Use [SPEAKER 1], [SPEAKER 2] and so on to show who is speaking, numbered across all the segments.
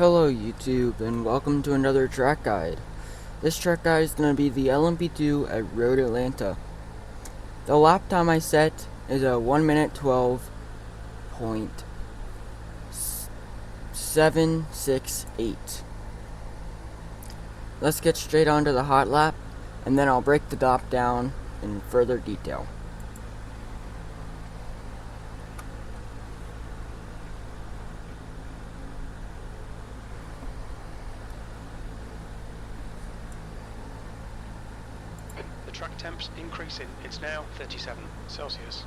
[SPEAKER 1] Hello YouTube and welcome to another track guide. This track guide is going to be the LMP2 at Road Atlanta. The lap time I set is a 1 minute 12.768. Let's get straight on to the hot lap and then I'll break the lap down in further detail.
[SPEAKER 2] The track temp's increasing. It's now 37 Celsius.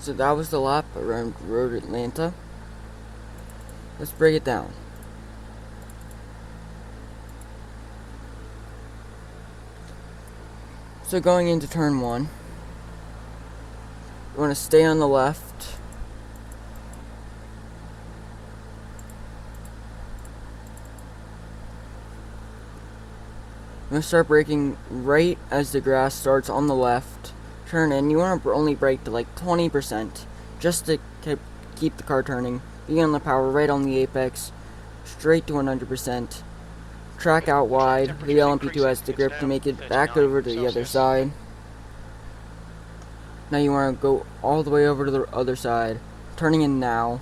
[SPEAKER 1] So that was the lap around Road Atlanta. Let's break it down. So going into turn 1, you want to stay on the left. I'm going to start braking right as the grass starts on the left. Turn in. You want to only brake to like 20% just to keep the car turning. Be on the power right on the apex, straight to 100%. Track out wide. The LMP2 has the grip to make it back over to the other side. Now you want to go all the way over to the other side. Turning in now.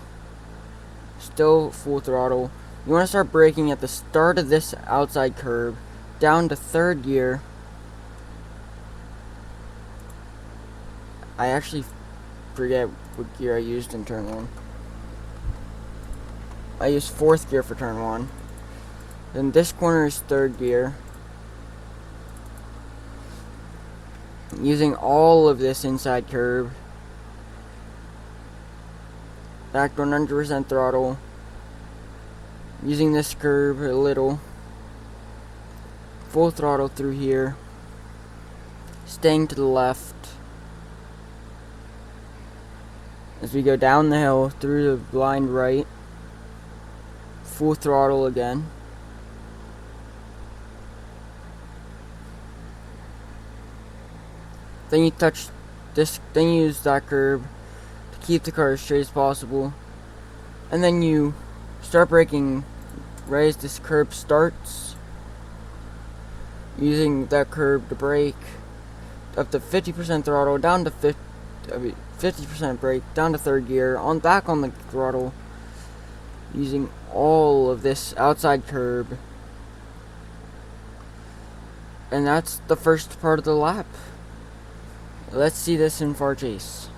[SPEAKER 1] Still full throttle. You want to start braking at the start of this outside curve. Down to third gear. I actually forget what gear I used in turn 1. I used 4th gear for turn 1. Then this corner is 3rd gear. Using all of this inside curve. Back to 100% throttle. Using this curve a little. Full throttle through here. Staying to the left. As we go down the hill through the blind right, full throttle again. Then you touch this, then you use that curb to keep the car as straight as possible. And then you start braking right as this curb starts. Using that curb to brake up to 50% throttle, down to 50% brake, down to 3rd gear, back on the throttle, using all of this outside curb. And that's the first part of the lap. Let's see this in far chase.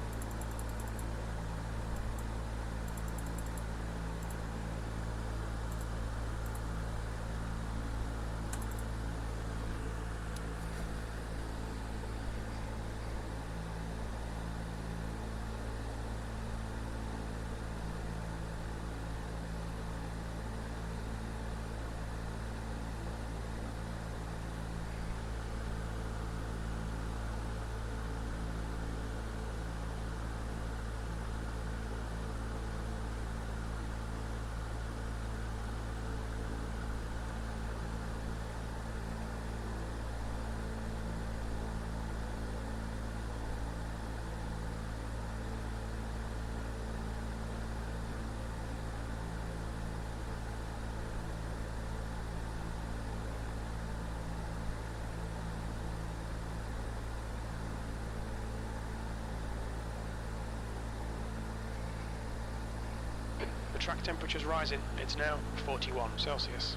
[SPEAKER 2] The track temperature's rising. It's now 41 Celsius.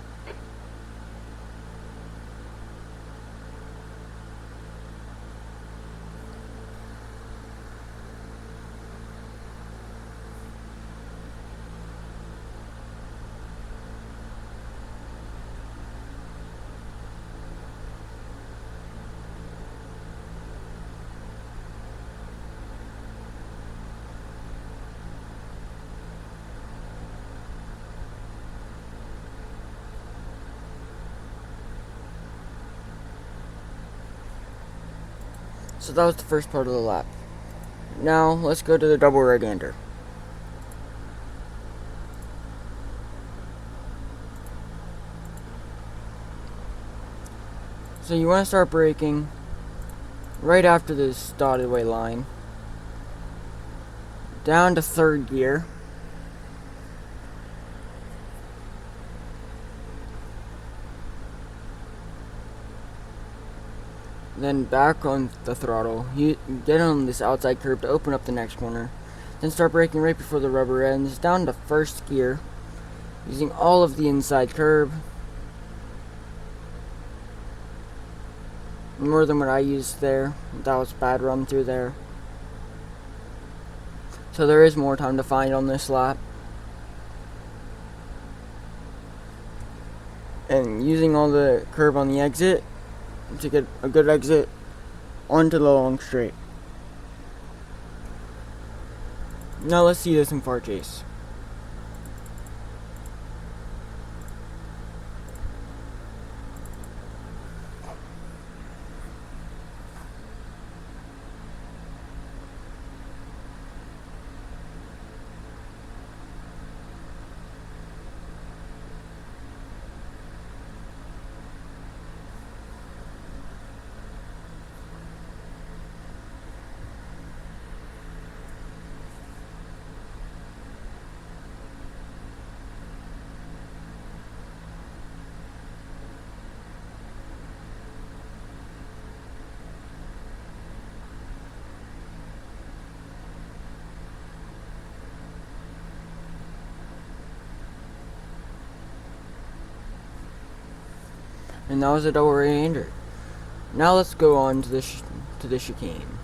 [SPEAKER 1] So that was the first part of the lap. Now let's go to the double right-hander. So you want to start braking right after this dotted white line. Down to third gear. Then back on the throttle. You get on this outside curb to open up the next corner. Then start braking right before the rubber ends. Down to first gear. Using all of the inside curb. More than what I used there. That was a bad run through there. So there is more time to find on this lap. And using all the curb on the exit to get a good exit onto the long straight. Now let's see this in far chase. And that was a double right-hander. Now let's go on to the chicane.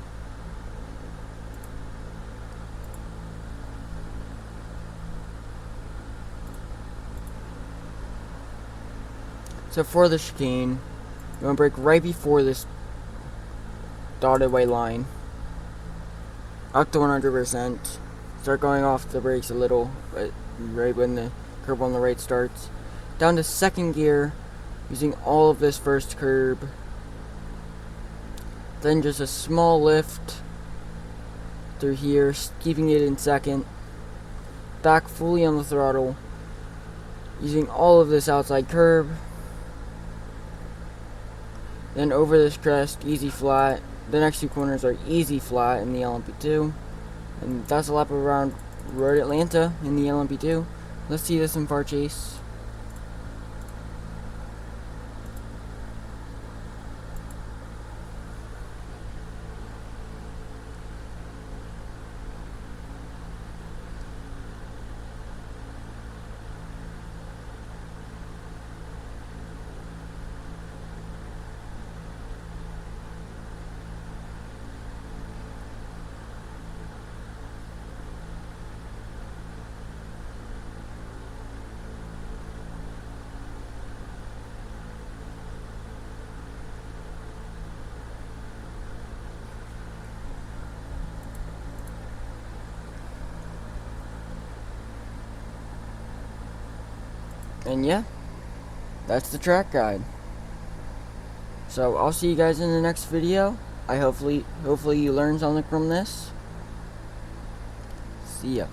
[SPEAKER 1] So for the chicane, you want to brake right before this dotted white line. Up to 100%. Start going off the brakes a little, but right when the curb on the right starts. Down to second gear, using all of this first curb. Then just a small lift through here, keeping it in second. Back fully on the throttle, using all of this outside curb. Then over this crest, easy flat. The next two corners are easy flat in the LMP2. And that's a lap around Road Atlanta in the LMP2. Let's see this in far chase. And yeah, that's the track guide. So I'll see you guys in the next video. Hopefully you learned something from this. See ya.